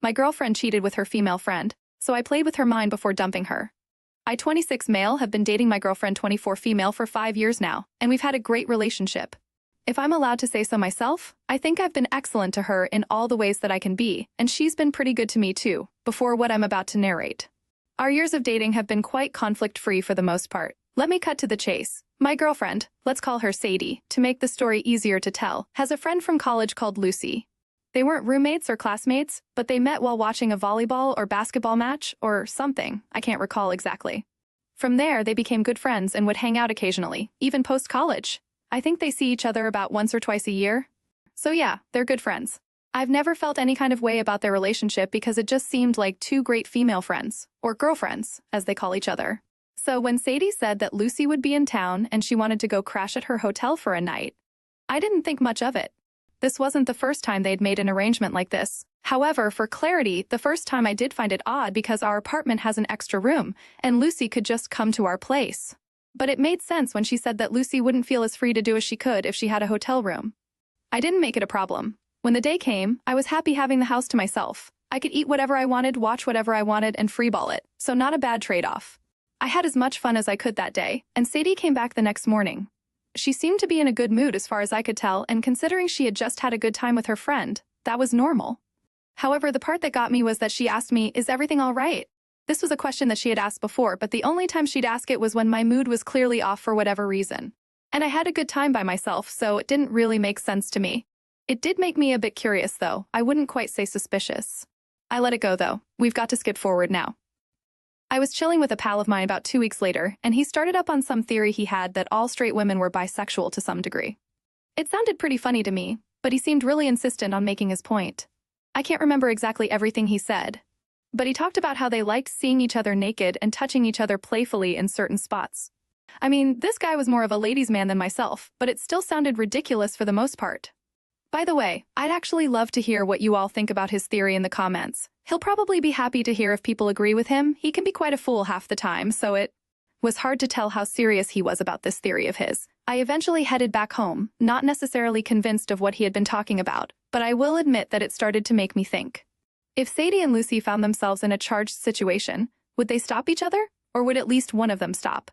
My girlfriend cheated with her female friend, so I played with her mind before dumping her. I, 26 male, have been dating my girlfriend 24 female for 5 years now, and we've had a great relationship. If I'm allowed to say so myself, I think I've been excellent to her in all the ways that I can be, and she's been pretty good to me too, before what I'm about to narrate. Our years of dating have been quite conflict-free for the most part. Let me cut to the chase. My girlfriend, let's call her Sadie, to make the story easier to tell, has a friend from college called Lucy. They weren't roommates or classmates, but they met while watching a volleyball or basketball match or something, I can't recall exactly. From there, they became good friends and would hang out occasionally, even post-college. I think they see each other about once or twice a year. So yeah, they're good friends. I've never felt any kind of way about their relationship because it just seemed like two great female friends, or girlfriends, as they call each other. So when Sadie said that Lucy would be in town and she wanted to go crash at her hotel for a night, I didn't think much of it. This wasn't the first time they'd made an arrangement like this. However, for clarity, the first time I did find it odd because our apartment has an extra room, and Lucy could just come to our place. But it made sense when she said that Lucy wouldn't feel as free to do as she could if she had a hotel room. I didn't make it a problem. When the day came, I was happy having the house to myself. I could eat whatever I wanted, watch whatever I wanted, and freeball it, so not a bad trade-off. I had as much fun as I could that day, and Sadie came back the next morning. She seemed to be in a good mood as far as I could tell, and considering she had just had a good time with her friend, that was normal. However, the part that got me was that she asked me, "Is everything all right?" This was a question that she had asked before, but the only time she'd ask it was when my mood was clearly off for whatever reason. And I had a good time by myself, so it didn't really make sense to me. It did make me a bit curious, though. I wouldn't quite say suspicious. I let it go, though. We've got to skip forward now. I was chilling with a pal of mine about 2 weeks later, and he started up on some theory he had that all straight women were bisexual to some degree. It sounded pretty funny to me, but he seemed really insistent on making his point. I can't remember exactly everything he said, but he talked about how they liked seeing each other naked and touching each other playfully in certain spots. I mean, this guy was more of a ladies' man than myself, but it still sounded ridiculous for the most part. By the way, I'd actually love to hear what you all think about his theory in the comments. He'll probably be happy to hear if people agree with him. He can be quite a fool half the time, so it was hard to tell how serious he was about this theory of his. I eventually headed back home, not necessarily convinced of what he had been talking about, but I will admit that it started to make me think. If Sadie and Lucy found themselves in a charged situation, would they stop each other, or would at least one of them stop?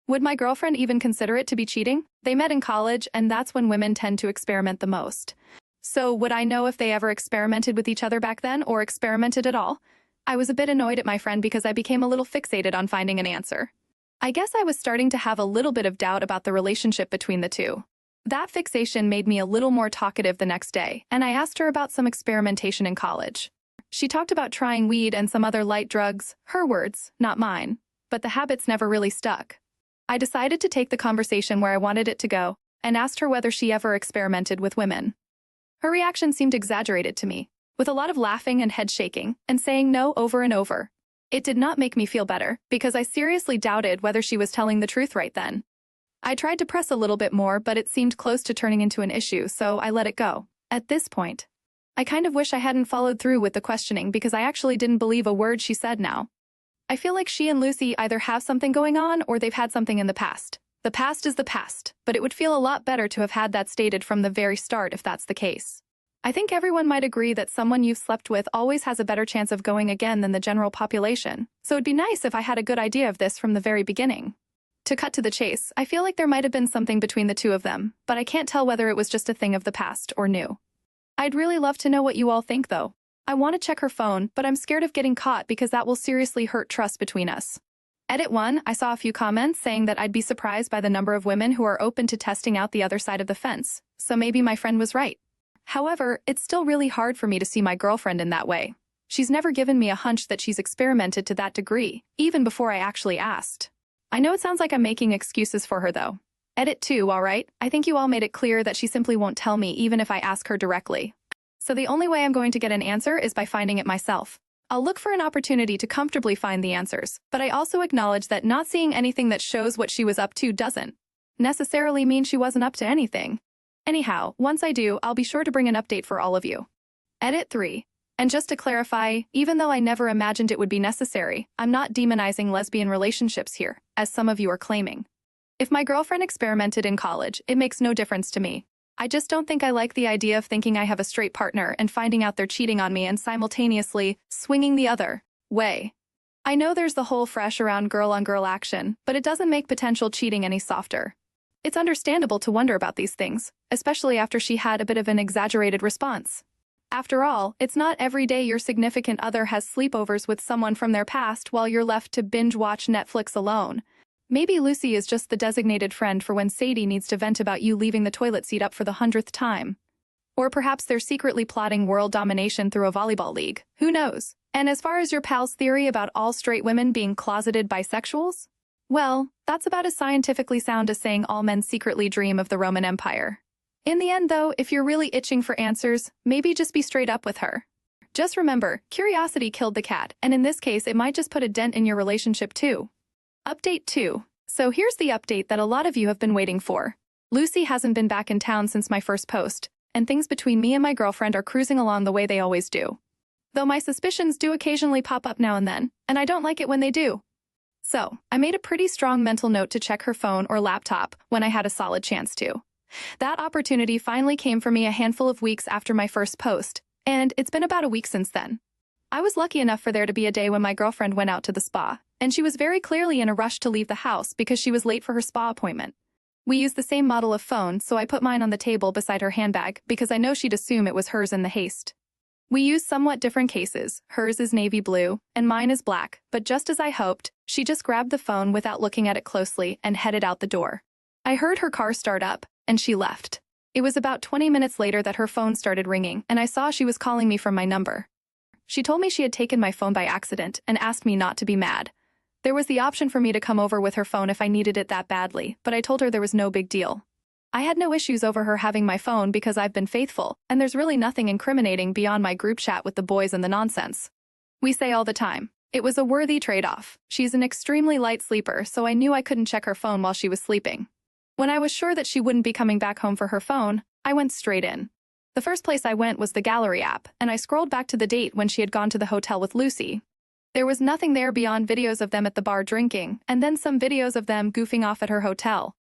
Would my girlfriend even consider it to be cheating? They met in college, and that's when women tend to experiment the most. So would I know if they ever experimented with each other back then, or experimented at all? I was a bit annoyed at my friend because I became a little fixated on finding an answer. I guess I was starting to have a little bit of doubt about the relationship between the two. That fixation made me a little more talkative the next day, and I asked her about some experimentation in college. She talked about trying weed and some other light drugs, her words, not mine, but the habits never really stuck. I decided to take the conversation where I wanted it to go, and asked her whether she ever experimented with women. Her reaction seemed exaggerated to me, with a lot of laughing and head shaking, and saying no over and over. It did not make me feel better, because I seriously doubted whether she was telling the truth right then. I tried to press a little bit more, but it seemed close to turning into an issue, so I let it go. At this point, I kind of wish I hadn't followed through with the questioning because I actually didn't believe a word she said now. I feel like she and Lucy either have something going on or they've had something in the past. The past is the past, but it would feel a lot better to have had that stated from the very start if that's the case. I think everyone might agree that someone you've slept with always has a better chance of going again than the general population, so it'd be nice if I had a good idea of this from the very beginning. To cut to the chase, I feel like there might have been something between the two of them, but I can't tell whether it was just a thing of the past or new. I'd really love to know what you all think, though. I want to check her phone, but I'm scared of getting caught because that will seriously hurt trust between us. Edit 1, I saw a few comments saying that I'd be surprised by the number of women who are open to testing out the other side of the fence, so maybe my friend was right. However, it's still really hard for me to see my girlfriend in that way. She's never given me a hunch that she's experimented to that degree, even before I actually asked. I know it sounds like I'm making excuses for her, though. Edit 2, alright, I think you all made it clear that she simply won't tell me even if I ask her directly. So the only way I'm going to get an answer is by finding it myself. I'll look for an opportunity to comfortably find the answers, but I also acknowledge that not seeing anything that shows what she was up to doesn't necessarily mean she wasn't up to anything. Anyhow, once I do, I'll be sure to bring an update for all of you. Edit 3. And just to clarify, even though I never imagined it would be necessary, I'm not demonizing lesbian relationships here, as some of you are claiming. If my girlfriend experimented in college, it makes no difference to me. I just don't think I like the idea of thinking I have a straight partner and finding out they're cheating on me and simultaneously swinging the other way. I know there's the whole fresh around girl-on-girl action, but it doesn't make potential cheating any softer. It's understandable to wonder about these things, especially after she had a bit of an exaggerated response. After all, it's not every day your significant other has sleepovers with someone from their past while you're left to binge-watch Netflix alone. Maybe Lucy is just the designated friend for when Sadie needs to vent about you leaving the toilet seat up for the 100th time. Or perhaps they're secretly plotting world domination through a volleyball league. Who knows? And as far as your pal's theory about all straight women being closeted bisexuals? Well, that's about as scientifically sound as saying all men secretly dream of the Roman Empire. In the end, though, if you're really itching for answers, maybe just be straight up with her. Just remember, curiosity killed the cat, and in this case, it might just put a dent in your relationship too. Update 2. So here's the update that a lot of you have been waiting for. Lucy hasn't been back in town since my first post, and things between me and my girlfriend are cruising along the way they always do. Though my suspicions do occasionally pop up now and then, and I don't like it when they do. So, I made a pretty strong mental note to check her phone or laptop when I had a solid chance to. That opportunity finally came for me a handful of weeks after my first post, and it's been about a week since then. I was lucky enough for there to be a day when my girlfriend went out to the spa, and she was very clearly in a rush to leave the house because she was late for her spa appointment. We used the same model of phone, so I put mine on the table beside her handbag because I know she'd assume it was hers in the haste. We use somewhat different cases. Hers is navy blue, and mine is black, but just as I hoped, she just grabbed the phone without looking at it closely and headed out the door. I heard her car start up, and she left. It was about 20 minutes later that her phone started ringing, and I saw she was calling me from my number. She told me she had taken my phone by accident and asked me not to be mad. There was the option for me to come over with her phone if I needed it that badly, but I told her there was no big deal. I had no issues over her having my phone because I've been faithful, and there's really nothing incriminating beyond my group chat with the boys and the nonsense. We say all the time, it was a worthy trade-off. She's an extremely light sleeper, so I knew I couldn't check her phone while she was sleeping. When I was sure that she wouldn't be coming back home for her phone, I went straight in. The first place I went was the gallery app, and I scrolled back to the date when she had gone to the hotel with Lucy. There was nothing there beyond videos of them at the bar drinking, and then some videos of them goofing off at her hotel.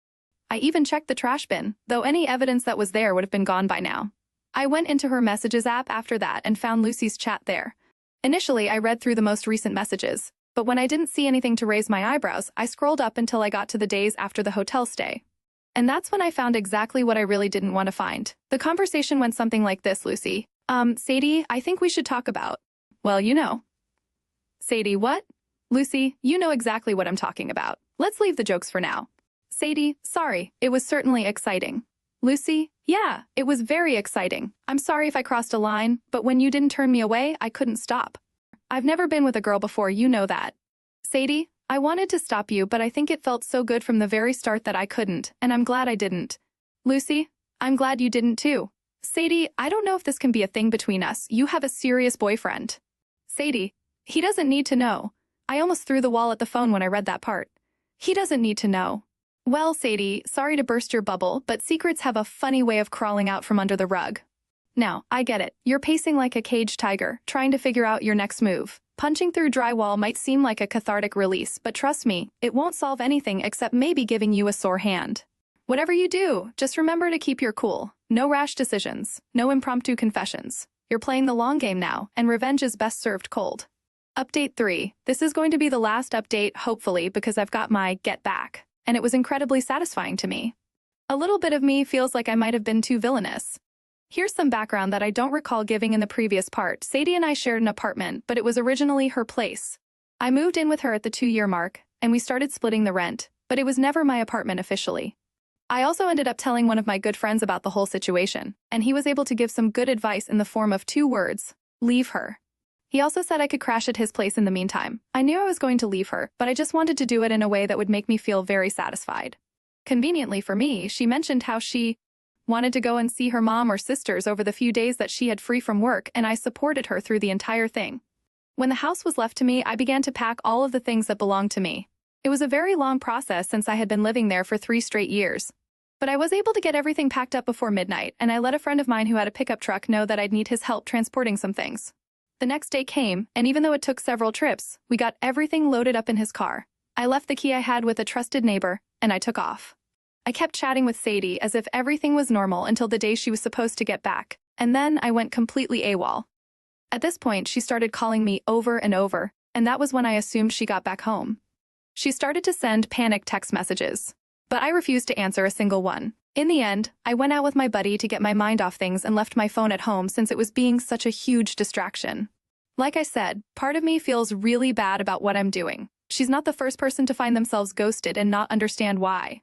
I even checked the trash bin, though any evidence that was there would have been gone by now. I went into her messages app after that and found Lucy's chat there. Initially, I read through the most recent messages, but when I didn't see anything to raise my eyebrows, I scrolled up until I got to the days after the hotel stay. And that's when I found exactly what I really didn't want to find. The conversation went something like this, Lucy. Sadie, I think we should talk about... Well, you know. Sadie, what? Lucy, you know exactly what I'm talking about. Let's leave the jokes for now. Sadie, sorry, it was certainly exciting. Lucy, yeah, it was very exciting. I'm sorry if I crossed a line, but when you didn't turn me away, I couldn't stop. I've never been with a girl before, you know that. Sadie, I wanted to stop you, but I think it felt so good from the very start that I couldn't, and I'm glad I didn't. Lucy, I'm glad you didn't too. Sadie, I don't know if this can be a thing between us. You have a serious boyfriend. Sadie, he doesn't need to know. I almost threw the wall at the phone when I read that part. He doesn't need to know. Well, Sadie, sorry to burst your bubble, but secrets have a funny way of crawling out from under the rug. Now, I get it. You're pacing like a caged tiger, trying to figure out your next move. Punching through drywall might seem like a cathartic release, but trust me, it won't solve anything except maybe giving you a sore hand. Whatever you do, just remember to keep your cool. No rash decisions, no impromptu confessions. You're playing the long game now, and revenge is best served cold. Update 3. This is going to be the last update, hopefully, because I've got my get back. And it was incredibly satisfying to me. A little bit of me feels like I might have been too villainous. Here's some background that I don't recall giving in the previous part. Sadie and I shared an apartment, but it was originally her place. I moved in with her at the 2-year mark, and we started splitting the rent, but it was never my apartment officially. I also ended up telling one of my good friends about the whole situation, and he was able to give some good advice in the form of 2 words: leave her. He also said I could crash at his place in the meantime. I knew I was going to leave her, but I just wanted to do it in a way that would make me feel very satisfied. Conveniently for me, she mentioned how she wanted to go and see her mom or sisters over the few days that she had free from work, and I supported her through the entire thing. When the house was left to me, I began to pack all of the things that belonged to me. It was a very long process since I had been living there for 3 straight years. But I was able to get everything packed up before midnight, and I let a friend of mine who had a pickup truck know that I'd need his help transporting some things. The next day came, and even though it took several trips, we got everything loaded up in his car. I left the key I had with a trusted neighbor, and I took off. I kept chatting with Sadie as if everything was normal until the day she was supposed to get back, and then I went completely AWOL. At this point, she started calling me over and over, and that was when I assumed she got back home. She started to send panic text messages, but I refused to answer a single one. In the end, I went out with my buddy to get my mind off things and left my phone at home since it was being such a huge distraction. Like I said, part of me feels really bad about what I'm doing. She's not the first person to find themselves ghosted and not understand why.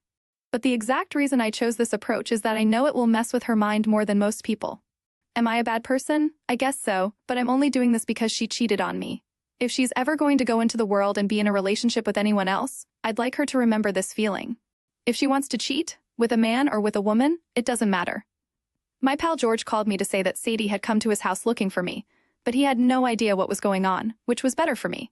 But the exact reason I chose this approach is that I know it will mess with her mind more than most people. Am I a bad person? I guess so, but I'm only doing this because she cheated on me. If she's ever going to go into the world and be in a relationship with anyone else, I'd like her to remember this feeling. If she wants to cheat, with a man or with a woman, it doesn't matter. My pal George called me to say that Sadie had come to his house looking for me, but he had no idea what was going on, which was better for me.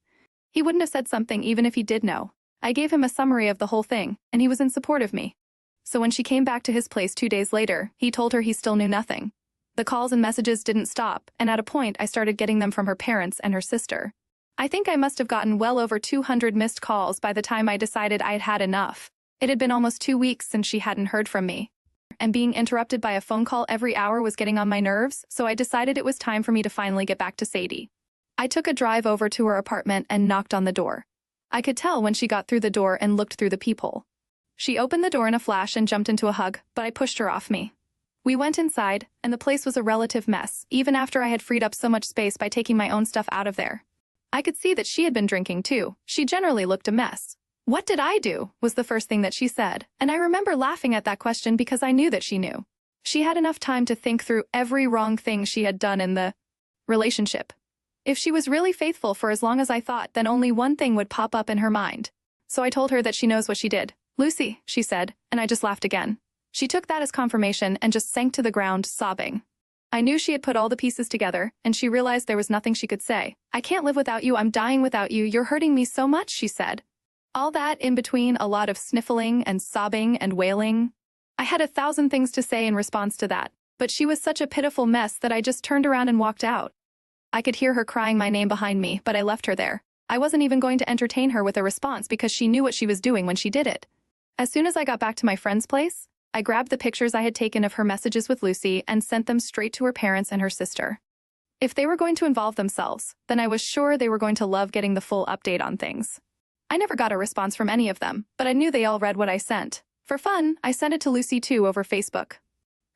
He wouldn't have said something even if he did know. I gave him a summary of the whole thing, and he was in support of me. So when she came back to his place 2 days later, he told her he still knew nothing. The calls and messages didn't stop, and at a point I started getting them from her parents and her sister. I think I must have gotten well over 200 missed calls by the time I decided I'd had enough. It had been almost 2 weeks since she hadn't heard from me, and being interrupted by a phone call every hour was getting on my nerves, so I decided it was time for me to finally get back to Sadie. I took a drive over to her apartment and knocked on the door. I could tell when she got through the door and looked through the peephole. She opened the door in a flash and jumped into a hug, but I pushed her off me. We went inside, and the place was a relative mess, even after I had freed up so much space by taking my own stuff out of there. I could see that she had been drinking too. She generally looked a mess. "What did I do?" was the first thing that she said, and I remember laughing at that question because I knew that she knew. She had enough time to think through every wrong thing she had done in the relationship. If she was really faithful for as long as I thought, then only one thing would pop up in her mind. So I told her that she knows what she did. "Lucy," she said, and I just laughed again. She took that as confirmation and just sank to the ground, sobbing. I knew she had put all the pieces together, and she realized there was nothing she could say. "I can't live without you, I'm dying without you, you're hurting me so much," she said. All that in between a lot of sniffling and sobbing and wailing. I had 1,000 things to say in response to that, but she was such a pitiful mess that I just turned around and walked out. I could hear her crying my name behind me, but I left her there. I wasn't even going to entertain her with a response because she knew what she was doing when she did it. As soon as I got back to my friend's place, I grabbed the pictures I had taken of her messages with Lucy and sent them straight to her parents and her sister. If they were going to involve themselves, then I was sure they were going to love getting the full update on things. I never got a response from any of them, but I knew they all read what I sent. For fun, I sent it to Lucy too over Facebook.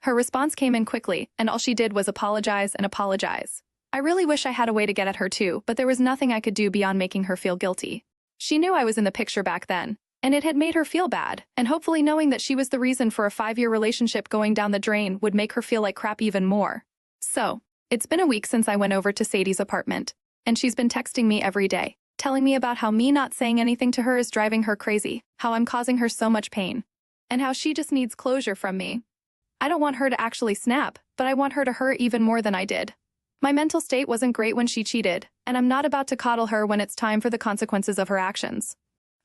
Her response came in quickly, and all she did was apologize and apologize. I really wish I had a way to get at her too, but there was nothing I could do beyond making her feel guilty. She knew I was in the picture back then, and it had made her feel bad, and hopefully knowing that she was the reason for a 5-year relationship going down the drain would make her feel like crap even more. So, it's been a week since I went over to Sadie's apartment, and she's been texting me every day, telling me about how me not saying anything to her is driving her crazy, how I'm causing her so much pain, and how she just needs closure from me. I don't want her to actually snap, but I want her to hurt even more than I did. My mental state wasn't great when she cheated, and I'm not about to coddle her when it's time for the consequences of her actions.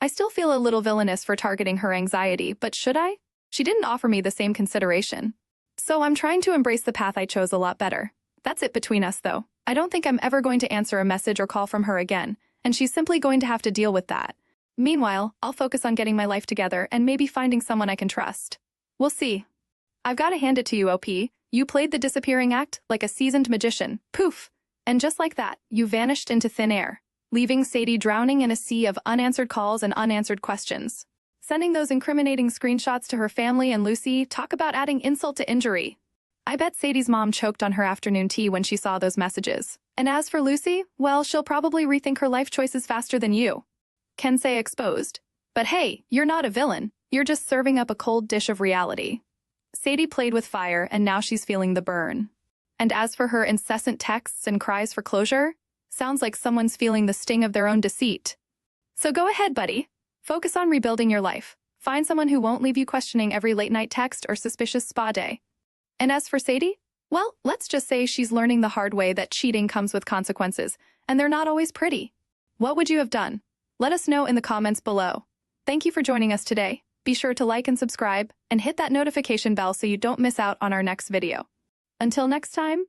I still feel a little villainous for targeting her anxiety, but should I? She didn't offer me the same consideration. So I'm trying to embrace the path I chose a lot better. That's it between us, though. I don't think I'm ever going to answer a message or call from her again, and she's simply going to have to deal with that. Meanwhile, I'll focus on getting my life together and maybe finding someone I can trust. We'll see. I've got to hand it to you, OP. You played the disappearing act like a seasoned magician. Poof! And just like that, you vanished into thin air, leaving Sadie drowning in a sea of unanswered calls and unanswered questions. Sending those incriminating screenshots to her family and Lucy, talk about adding insult to injury. I bet Sadie's mom choked on her afternoon tea when she saw those messages. And as for Lucy, well, she'll probably rethink her life choices faster than you. Can say exposed. But hey, you're not a villain. You're just serving up a cold dish of reality. Sadie played with fire, and now she's feeling the burn. And as for her incessant texts and cries for closure, sounds like someone's feeling the sting of their own deceit. So go ahead, buddy. Focus on rebuilding your life. Find someone who won't leave you questioning every late-night text or suspicious spa day. And as for Sadie, well, let's just say she's learning the hard way that cheating comes with consequences, and they're not always pretty. What would you have done? Let us know in the comments below. Thank you for joining us today. Be sure to like and subscribe, and hit that notification bell so you don't miss out on our next video. Until next time,